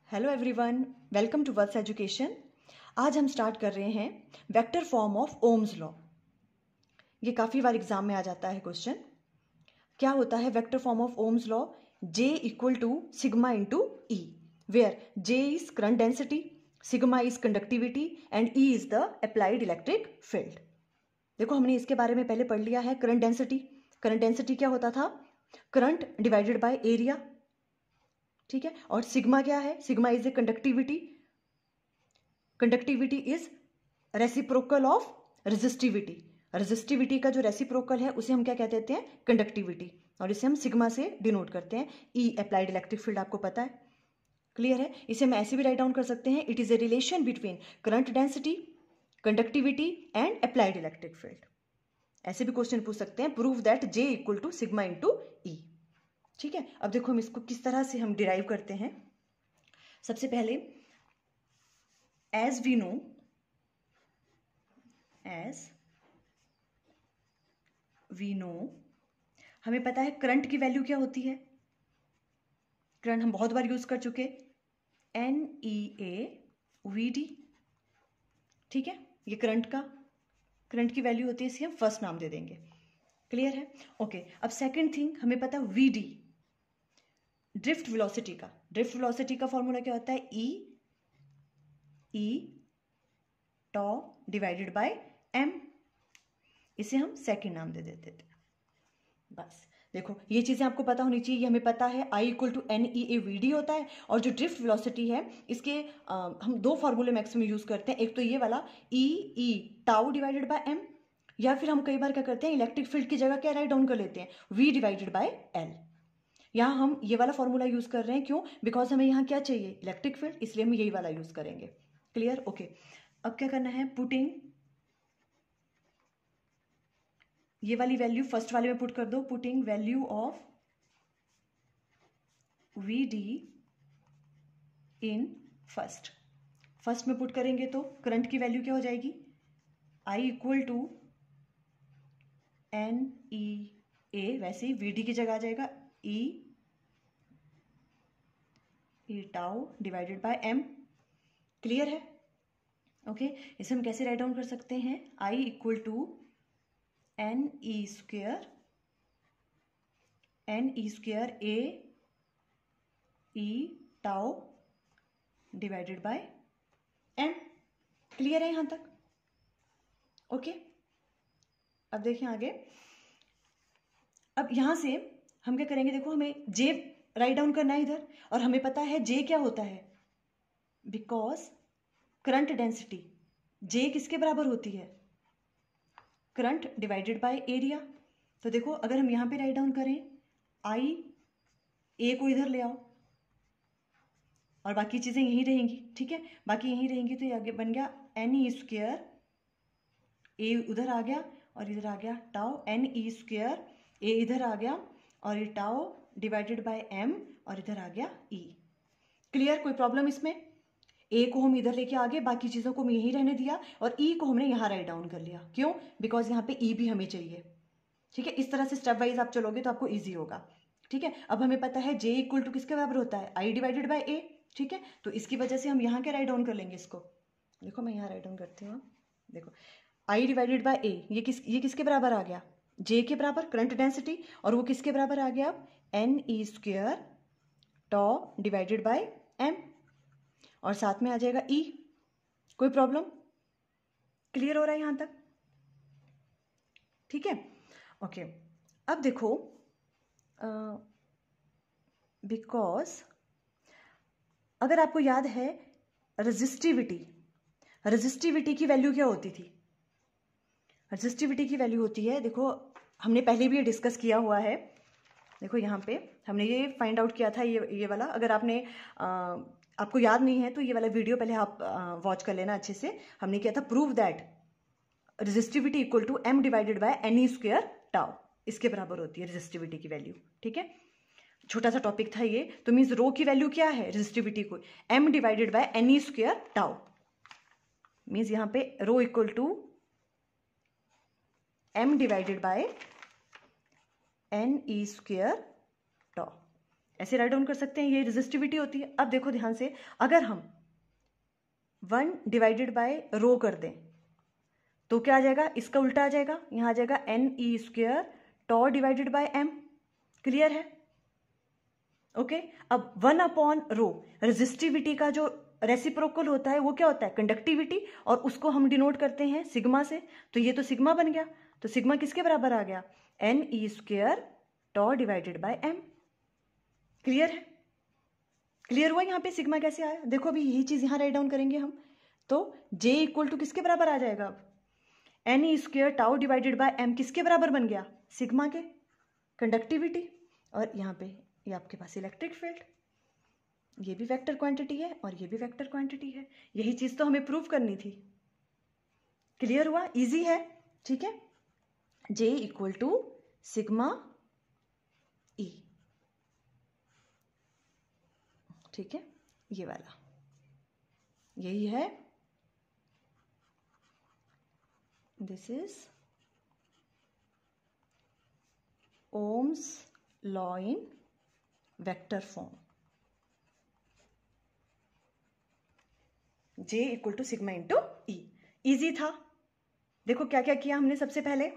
Hello everyone, welcome to words education. आज हम start कर रहे हैं vector form of Ohm's law. ये काफ़ी बार एग्जाम में आ जाता है क्वेश्चन। क्या होता है vector form of Ohm's law? J equal to sigma into E, where J is current density, sigma is conductivity and E is the applied electric field. देखो, हमने इसके बारे में पहले पढ़ लिया है करंट डेंसिटी। करंट डेंसिटी क्या होता था? करंट डिवाइडेड बाय एरिया, ठीक है। और सिग्मा क्या है? Sigma is a conductivity. Conductivity is reciprocal of resistivity. Resistivity का जो रेसिप्रोकल है उसे हम क्या कहते हैं? कंडक्टिविटी। और इसे हम सिग्मा से डिनोट करते हैं। ई अप्लाइड इलेक्ट्रिक फील्ड आपको पता है, क्लियर है। इसे हम ऐसे भी राइट डाउन कर सकते हैं, it is a relation between current density, conductivity and applied electric field. ऐसे भी क्वेश्चन पूछ सकते हैं, prove that J equal to sigma into E, ठीक है। अब देखो हम इसको किस तरह से हम डिराइव करते हैं। सबसे पहले एज वी नो हमें पता है करंट की वैल्यू क्या होती है। करंट हम बहुत बार यूज कर चुके, NEAVD, ठीक है। ये करंट की वैल्यू होती है, इसे हम फर्स्ट नाम दे देंगे, क्लियर है। ओके, अब सेकंड थिंग हमें पता है VD, ड्रिफ्ट वेलोसिटी का फॉर्मूला क्या होता है? E tau divided by m। इसे हम सेकंड नाम दे देते थे। बस देखो, ये चीजें आपको पता होनी चाहिए। हमें पता है I इक्वल टू NEAVD होता है, और जो ड्रिफ्ट वेलोसिटी है इसके हम दो फार्मूले मैक्सिमम यूज करते हैं। एक तो ये वाला E tau divided by m, या फिर हम कई बार क्या करते हैं, इलेक्ट्रिक फील्ड की जगह क्या राइट डाउन कर लेते हैं? V divided by L। यहाँ हम ये वाला फॉर्मूला यूज कर रहे हैं, क्यों? बिकॉज हमें यहाँ क्या चाहिए? इलेक्ट्रिक फील्ड, इसलिए हम यही वाला यूज करेंगे, क्लियर। ओके, अब क्या करना है? पुटिंग ये वाली वैल्यू फर्स्ट वाले में पुट कर दो। Putting value of VD in first में पुट करेंगे तो करंट की वैल्यू क्या हो जाएगी? I इक्वल टू NEA, वैसे ही VD की जगह आ जाएगा E tau divided by m, clear है। ओके, इसे हम कैसे राइट डाउन कर सकते हैं? I equal to NE square A E tau divided by m, clear है यहां तक? ओके, अब देखिए आगे। अब यहां से हम क्या करेंगे? देखो, हमें J राइट डाउन करना है इधर, और हमें पता है J क्या होता है। बिकॉज करंट डेंसिटी J किसके बराबर होती है? Current divided by area. तो देखो, अगर हम यहां पे राइट डाउन करें, I A को इधर ले आओ और बाकी चीजें यहीं रहेंगी, ठीक है। बाकी यहीं रहेंगी तो ये आगे बन गया NE स्क्वेयर A उधर आ गया और इधर आ गया टाउ, NE स्क्वेयर A इधर आ गया और ये टाउ डिवाइडेड बाय m, और इधर आ गया E, क्लियर। कोई प्रॉब्लम इसमें? A को हम इधर लेके आ गए, बाकी चीजों को हम यहीं रहने दिया, और E को हमने यहाँ राइट डाउन कर लिया। क्यों? बिकॉज यहाँ पे E भी हमें चाहिए, ठीक है। इस तरह से स्टेप वाइज आप चलोगे तो आपको ईजी होगा, ठीक है। अब हमें पता है J इक्वल टू किसके बराबर होता है? I डिवाइडेड बाय A, ठीक है। तो इसकी वजह से हम यहाँ क्या राइट डाउन कर लेंगे इसको? देखो, मैं यहाँ राइट डाउन करती हूँ। देखो, I डिवाइडेड बाय A, ये किसके बराबर आ गया? J के बराबर, करंट डेंसिटी। और वो किसके बराबर आ गया? NE square tau divided by m, और साथ में आ जाएगा E। कोई प्रॉब्लम? क्लियर हो रहा है यहां तक? ठीक है, ओके। अब देखो, बिकॉज अगर आपको याद है रेजिस्टिविटी की वैल्यू क्या होती थी? रेजिस्टिविटी की वैल्यू होती है, देखो हमने पहले भी ये डिस्कस किया हुआ है। देखो यहाँ पे हमने ये फाइंड आउट किया था, ये वाला। अगर आपको याद नहीं है तो ये वाला वीडियो पहले आप वॉच कर लेना अच्छे से। हमने किया था prove that resistivity equal to m divided by NE square tau, इसके बराबर होती है रेजिस्टिविटी की वैल्यू, ठीक है। छोटा सा टॉपिक था ये। तो मीन्स रो की वैल्यू क्या है रेजिस्टिविटी को? m divided by NE square tau. Means यहाँ पे rho equal to m divided by NE square tau. ऐसे राइट डाउन कर सकते हैं, ये रेजिस्टिविटी होती है। अब देखो ध्यान से, अगर हम 1 डिवाइडेड बाय रो कर दें तो क्या आ जाएगा, इसका उल्टा आ जाएगा, यहाँ आ जाएगा NE² tau divided by m। Clear है? ओके। अब 1 अपॉन रो, रेजिस्टिविटी का जो रेसिप्रोकल होता है वो क्या होता है, कंडक्टिविटी, और उसको हम डिनोट करते हैं सिग्मा से। तो ये तो सिग्मा बन गया, तो सिग्मा किसके बराबर आ गया, NE² tau divided by m। Clear है? क्लियर हुआ यहाँ पे सिग्मा कैसे आया? देखो अभी यही चीज यहाँ राइट डाउन करेंगे हम, तो J इक्वल टू किसके बराबर आ जाएगा, अब NE² tau divided by m किसके बराबर बन गया, सिग्मा के, कंडक्टिविटी। और यहाँ पे ये आपके पास इलेक्ट्रिक फील्ड, ये भी वेक्टर क्वांटिटी है और ये भी वेक्टर क्वांटिटी है। यही चीज तो हमें प्रूव करनी थी। क्लियर हुआ? इजी है, ठीक है। J equal to sigma E, ठीक है, ये वाला यही है। This is Ohm's law in vector form. J equal to sigma into E। Easy था। देखो क्या क्या किया हमने। सबसे पहले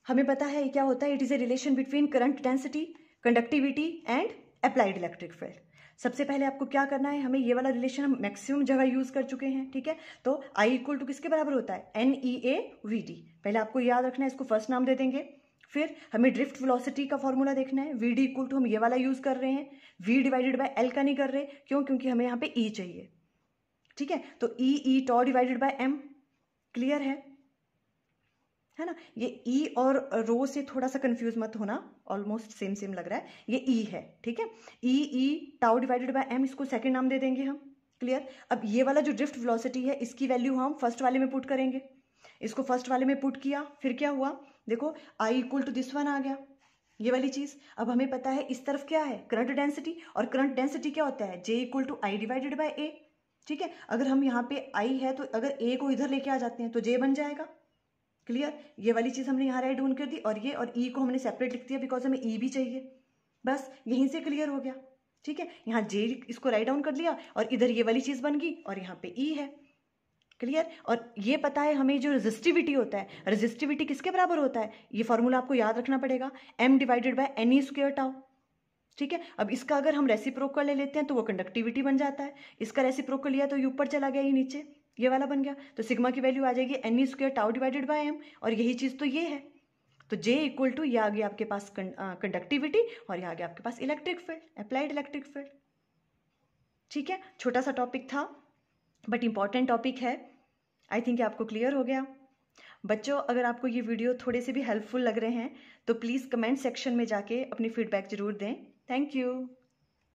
हमें पता है क्या होता है, it is a relation between current density, conductivity and applied electric field. सबसे पहले आपको क्या करना है, हमें ये वाला रिलेशन हम मैक्सिमम जगह यूज कर चुके हैं, ठीक है। तो I इक्वल टू किसके बराबर होता है, NEA/VD। पहले आपको याद रखना है, इसको फर्स्ट नाम दे देंगे। फिर हमें ड्रिफ्ट वेलोसिटी का फॉर्मूला देखना है, VD इक्वल टू हम ये वाला यूज कर रहे हैं, V डिवाइडेड बाय L का नहीं कर रहे। क्यों? क्योंकि हमें यहाँ पे E चाहिए, ठीक है। तो E tau divided by M। Clear है ना। ये E और रो से थोड़ा सा कंफ्यूज मत होना, ऑलमोस्ट सेम सेम लग रहा है। ये E है, ठीक है। E tau divided by M, इसको सेकंड नाम दे देंगे हम। क्लियर। अब ये वाला जो ड्रिफ्ट वेलोसिटी है, इसकी वैल्यू हम फर्स्ट वाले में पुट करेंगे। इसको फर्स्ट वाले में पुट किया, फिर क्या हुआ, देखो I equal to this one आ गया, ये वाली चीज। अब हमें पता है इस तरफ क्या है, करंट डेंसिटी, और करंट डेंसिटी क्या होता है, J equal to I divided by A, ठीक है। अगर हम यहाँ पे I है तो अगर A को इधर लेके आ जाते हैं तो J बन जाएगा। क्लियर। ये वाली चीज हमने यहाँ राइट डाउन कर दी, और ये और E को हमने सेपरेट लिख दिया बिकॉज हमें E भी चाहिए। बस यहीं से क्लियर हो गया, ठीक है। यहाँ J इसको राइट डाउन कर लिया और इधर ये वाली चीज बन गई और यहाँ पे E है। क्लियर। और ये पता है हमें जो रेजिस्टिविटी होता है, रेजिस्टिविटी किसके बराबर होता है, ये फॉर्मूला आपको याद रखना पड़ेगा, M divided bye NE² tau, ठीक है। अब इसका अगर हम रेसिप्रोकल ले लेते हैं तो वो कंडक्टिविटी बन जाता है। इसका रेसिप्रोकल लिया तो ये ऊपर चला गया, ये नीचे ये वाला बन गया। तो सिग्मा की वैल्यू आ जाएगी NE² tau divided by M, और यही चीज तो ये है। तो J इक्वल टू ये आ गया आपके पास कंडक्टिविटी, और यहाँ आ गया आपके पास electric field, applied electric field. ठीक है, छोटा सा टॉपिक था बट इंपॉर्टेंट टॉपिक है। आई थिंक आपको क्लियर हो गया। बच्चों, अगर आपको ये वीडियो थोड़े से भी हेल्पफुल लग रहे हैं तो प्लीज़ कमेंट सेक्शन में जाके अपनी फीडबैक जरूर दें। Thank you.